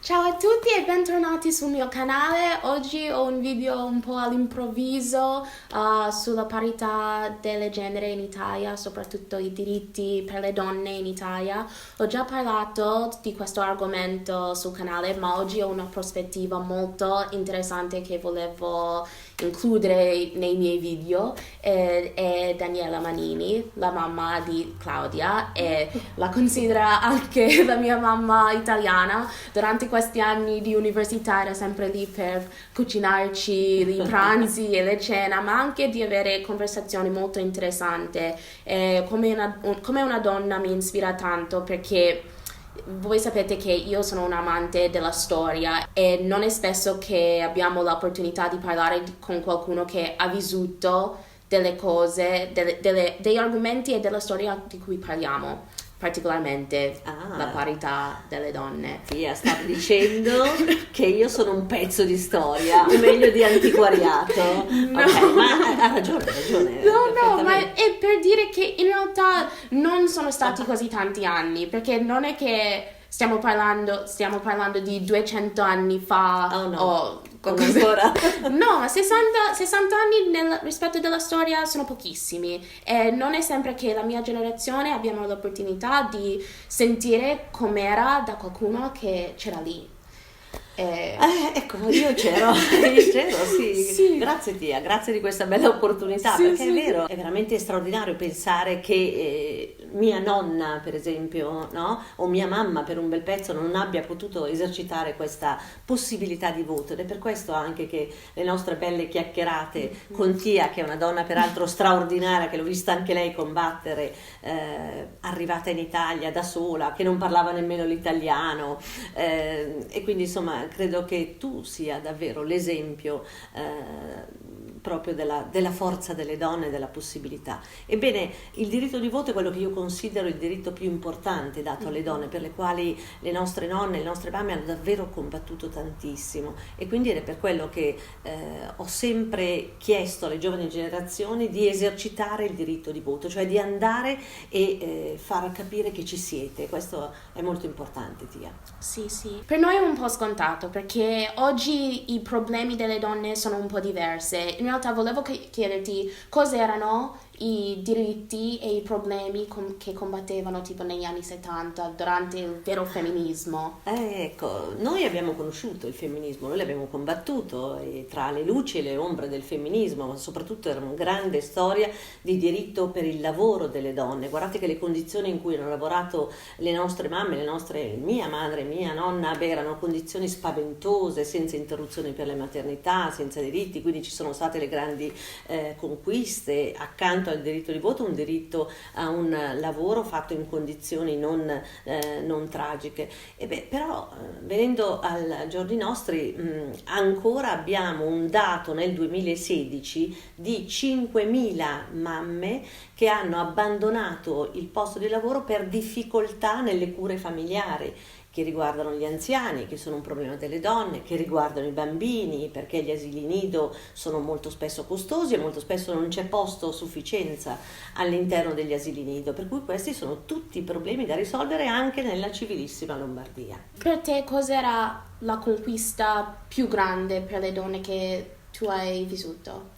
Ciao a tutti e bentornati sul mio canale. Oggi ho un video un po' all'improvviso sulla parità delle genere in Italia, soprattutto i diritti per le donne in Italia. Ho già parlato di questo argomento sul canale, ma oggi ho una prospettiva molto interessante che volevo includere nei miei video. È Daniela Manini, la mamma di Claudia, e la considera anche la mia mamma italiana. Durante questi anni di università era sempre lì per cucinarci i pranzi e le cene, ma anche di avere conversazioni molto interessanti. Come una donna mi ispira tanto perché voi sapete che io sono un amante della storia e non è spesso che abbiamo l'opportunità di parlare con qualcuno che ha vissuto delle cose, degli argomenti e della storia di cui parliamo, particolarmente la parità delle donne. Via, stavo dicendo che io sono un pezzo di storia, o meglio di antiquariato. No. Okay, ma ha ragione. No, ma è per dire che in realtà non sono stati così tanti anni, perché non è che stiamo parlando di 200 anni fa o ancora. No, ma 60 anni rispetto della storia sono pochissimi e non è sempre che la mia generazione abbiamo l'opportunità di sentire com'era da qualcuno che c'era lì. Ecco, io c'ero, sì. Sì. Grazie Tia, grazie di questa bella opportunità, Sì, perché sì. è vero, è veramente straordinario pensare che mia nonna, per esempio, no? O mia mamma per un bel pezzo non abbia potuto esercitare questa possibilità di voto, ed è per questo anche che le nostre belle chiacchierate con Tia, che è una donna peraltro straordinaria, che l'ho vista anche lei combattere, arrivata in Italia da sola, che non parlava nemmeno l'italiano, e quindi insomma credo che tu sia davvero l'esempio proprio della forza delle donne e della possibilità. Ebbene, il diritto di voto è quello che io considero il diritto più importante dato alle donne, per le quali le nostre nonne, le nostre mamme hanno davvero combattuto tantissimo, e quindi è per quello che ho sempre chiesto alle giovani generazioni di esercitare il diritto di voto, cioè di andare e far capire che ci siete. Questo è molto importante, Tia. Sì. Per noi è un po' scontato perché oggi i problemi delle donne sono un po' diversi. In realtà volevo chiederti cosa erano i diritti e i problemi che combattevano tipo negli anni 70 durante il vero femminismo. Ecco, noi abbiamo conosciuto il femminismo, noi l'abbiamo combattuto, e tra le luci e le ombre del femminismo, ma soprattutto era una grande storia di diritto per il lavoro delle donne. Guardate che le condizioni in cui hanno lavorato le nostre mamme, mia madre, mia nonna, erano condizioni spaventose, senza interruzioni per le maternità, senza diritti, quindi ci sono state le grandi conquiste accanto al diritto di voto, un diritto a un lavoro fatto in condizioni non tragiche. Però venendo ai giorni nostri, ancora abbiamo un dato nel 2016 di 5.000 mamme che hanno abbandonato il posto di lavoro per difficoltà nelle cure familiari, che riguardano gli anziani, che sono un problema delle donne, che riguardano i bambini, perché gli asili nido sono molto spesso costosi e molto spesso non c'è posto a sufficienza all'interno degli asili nido, per cui questi sono tutti problemi da risolvere anche nella civilissima Lombardia. Per te cos'era la conquista più grande per le donne che tu hai vissuto?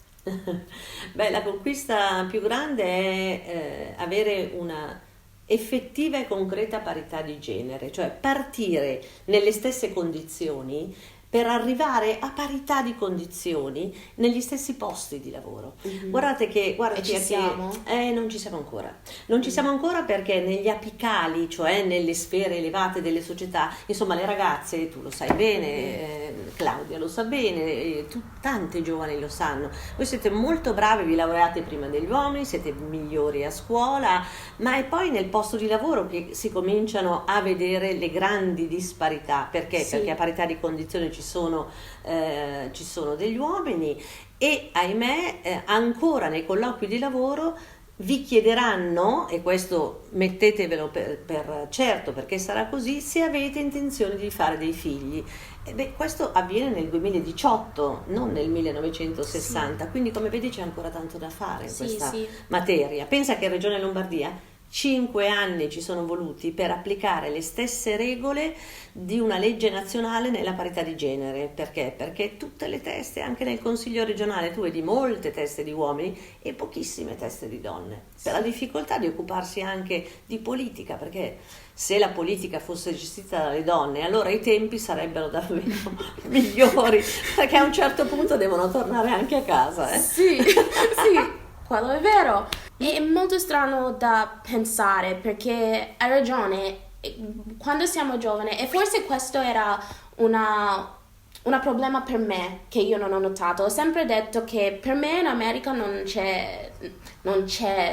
Beh, la conquista più grande è avere una effettiva e concreta parità di genere, cioè partire nelle stesse condizioni per arrivare a parità di condizioni negli stessi posti di lavoro. Guardate che ci siamo? Non ci siamo ancora. Non ci siamo ancora perché negli apicali, cioè nelle sfere elevate delle società, insomma le ragazze, tu lo sai bene, Claudia lo sa bene, tante giovani lo sanno, voi siete molto bravi, vi laureate prima degli uomini, siete migliori a scuola, ma è poi nel posto di lavoro che si cominciano a vedere le grandi disparità. Perché? Sì. Perché a parità di condizioni ci sono degli uomini, e ahimè ancora nei colloqui di lavoro vi chiederanno, e questo mettetevelo per certo perché sarà così, se avete intenzione di fare dei figli. Questo avviene nel 2018, non nel 1960, quindi come vedi c'è ancora tanto da fare in questa materia. Pensa che in Regione Lombardia 5 anni ci sono voluti per applicare le stesse regole di una legge nazionale nella parità di genere. Perché? Perché tutte le teste, anche nel Consiglio regionale, tu vedi molte teste di uomini e pochissime teste di donne, per la difficoltà di occuparsi anche di politica, perché se la politica fosse gestita dalle donne, allora i tempi sarebbero davvero migliori, perché a un certo punto devono tornare anche a casa. Sì, sì, quello è vero. È molto strano da pensare perché hai ragione, quando siamo giovani, e forse questo era un problema per me che io non ho notato. Ho sempre detto che per me in America non c'è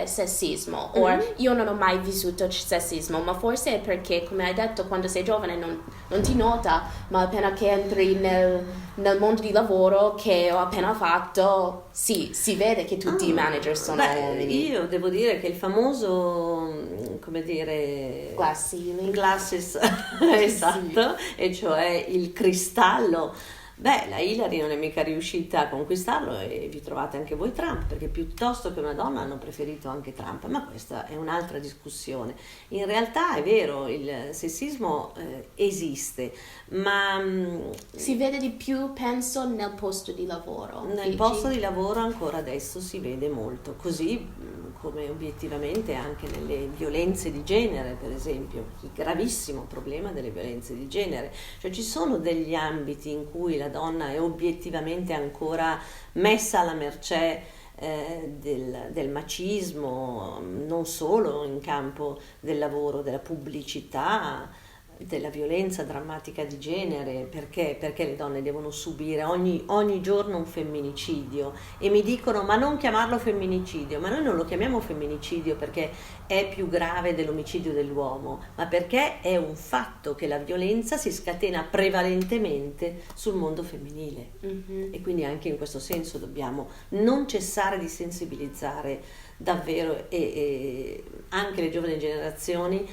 sessismo, o io non ho mai vissuto sessismo, ma forse è perché, come hai detto, quando sei giovane non ti nota, ma appena che entri nel mondo di lavoro che ho appena fatto, sì, si vede che tutti i manager sono uomini. Io devo dire che il famoso, come dire, Glass ceiling. glasses, esatto, e cioè il cristallo. Beh, la Hillary non è mica riuscita a conquistarlo e vi trovate anche voi Trump, perché piuttosto che una donna hanno preferito anche Trump, ma questa è un'altra discussione. In realtà è vero, il sessismo esiste, ma si vede di più, penso, nel posto di lavoro. nel posto di lavoro ancora adesso si vede molto, così come obiettivamente anche nelle violenze di genere, per esempio, il gravissimo problema delle violenze di genere. Cioè ci sono degli ambiti in cui la donna è obiettivamente ancora messa alla mercé del macismo, non solo in campo del lavoro, della pubblicità, della violenza drammatica di genere. Perché le donne devono subire ogni giorno un femminicidio, e mi dicono: ma non chiamarlo femminicidio. Ma noi non lo chiamiamo femminicidio perché è più grave dell'omicidio dell'uomo, ma perché è un fatto che la violenza si scatena prevalentemente sul mondo femminile. E quindi anche in questo senso dobbiamo non cessare di sensibilizzare davvero e anche le giovani generazioni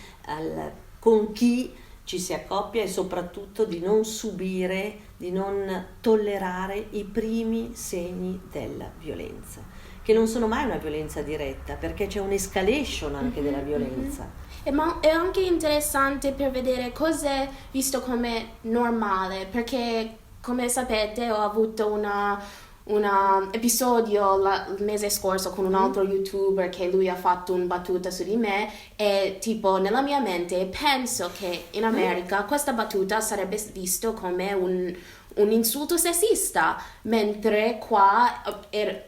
con chi ci si accoppia, e soprattutto di non subire, di non tollerare i primi segni della violenza, che non sono mai una violenza diretta, perché c'è un'escalation anche della violenza. Ma è anche interessante per vedere cos'è visto come normale, perché come sapete ho avuto un episodio il mese scorso con un altro youtuber che lui ha fatto una battuta su di me, e tipo nella mia mente penso che in America questa battuta sarebbe visto come un insulto sessista, mentre qua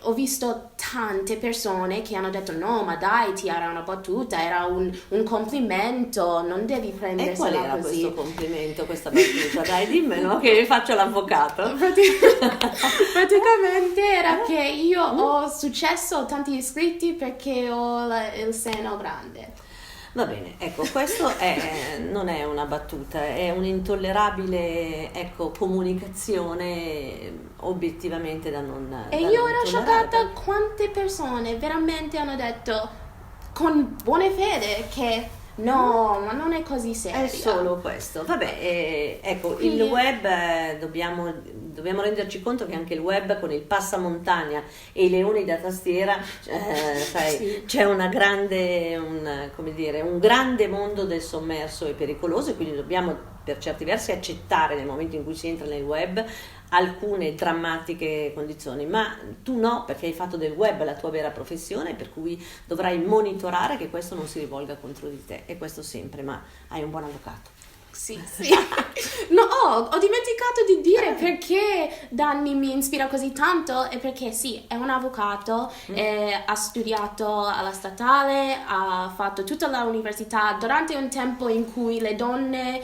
ho visto tante persone che hanno detto: no, ma dai, ti era una battuta, era un complimento, non devi E prendersela qual era così. questo complimento, questa battuta? Dai, dimmelo che faccio l'avvocato. Praticamente era che io ho successo, ho tanti iscritti perché ho il seno grande. Va bene, ecco, questo non è una battuta, è un'intollerabile, comunicazione obiettivamente da non E da io non ero tollerare. scioccata quante persone veramente hanno detto con buona fede che no, ma non è così seria. È solo questo. Vabbè, ecco, Quindi- il web, dobbiamo renderci conto che anche il web, con il passamontagna e i leoni da tastiera, sai, Sì. c'è un grande mondo del sommerso e pericoloso, e quindi dobbiamo per certi versi accettare, nel momento in cui si entra nel web, alcune drammatiche condizioni, ma tu no, perché hai fatto del web la tua vera professione, per cui dovrai monitorare che questo non si rivolga contro di te, e questo sempre, ma hai un buon avvocato. Sì. No, ho dimenticato di dire perché Danny mi ispira così tanto, è perché sì, è un avvocato, ha studiato alla statale, ha fatto tutta l'università durante un tempo in cui le donne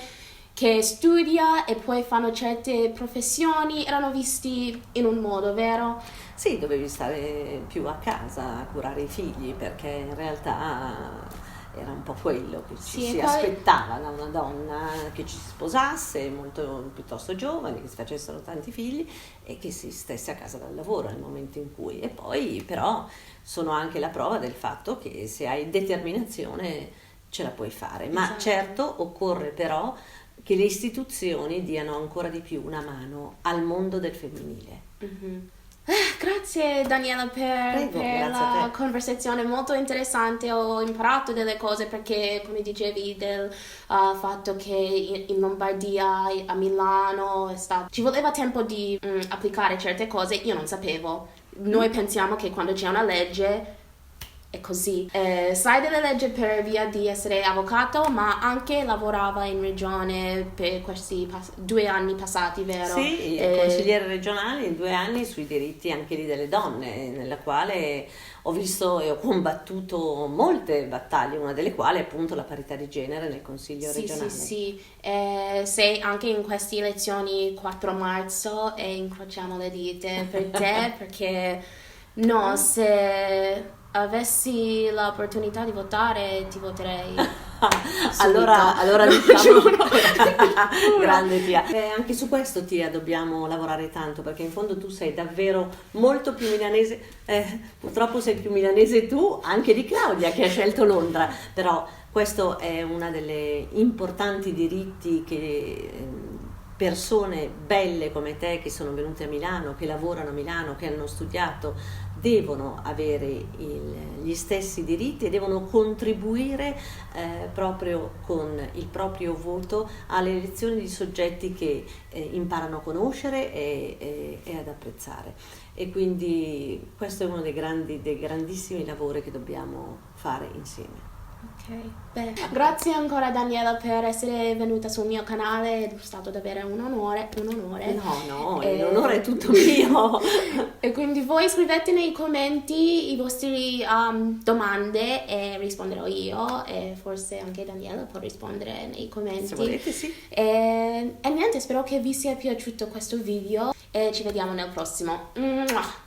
che studia e poi fanno certe professioni erano visti in un modo, vero? Sì, dovevi stare più a casa a curare i figli, perché in realtà era un po' quello che ci Sì, si e poi- aspettava da una donna, che ci si sposasse molto piuttosto giovane, che si facessero tanti figli e che si stesse a casa dal lavoro nel momento in cui. E poi però sono anche la prova del fatto che se hai determinazione ce la puoi fare, ma Esatto. certo occorre però che le istituzioni diano ancora di più una mano al mondo del femminile. Grazie Daniela per Grazie a la te. conversazione molto interessante, ho imparato delle cose perché come dicevi del fatto che in Lombardia, a Milano ci voleva tempo di applicare certe cose, io non sapevo. Noi pensiamo che quando c'è una legge è così. Sai delle leggi per via di essere avvocato, ma anche lavorava in regione per questi 2 anni passati, vero? Sì, consigliere regionale in 2 anni sui diritti anche lì delle donne, nella quale ho visto e ho combattuto molte battaglie, una delle quali è appunto la parità di genere nel consiglio Sì, regionale. sì. Sei anche in queste elezioni 4 marzo e incrociamo le dita per te perché no, se avessi l'opportunità di votare ti voterei Allora No, diciamo giuro. grande Tia. Anche su questo Tia dobbiamo lavorare tanto perché in fondo tu sei davvero molto più milanese, purtroppo sei più milanese tu anche di Claudia che ha scelto Londra, però questo è una delle importanti diritti che persone belle come te che sono venute a Milano, che lavorano a Milano, che hanno studiato, devono avere gli stessi diritti e devono contribuire proprio con il proprio voto alle elezioni di soggetti che imparano a conoscere e ad apprezzare. E quindi questo è uno dei grandissimi lavori che dobbiamo fare insieme. Ok, beh, grazie ancora Daniela per essere venuta sul mio canale, è stato davvero un onore. No, l'onore è tutto mio. E quindi voi scrivete nei commenti i vostri domande e risponderò io e forse anche Daniela può rispondere nei commenti. Se volete, sì. E niente, spero che vi sia piaciuto questo video e ci vediamo nel prossimo. Mua.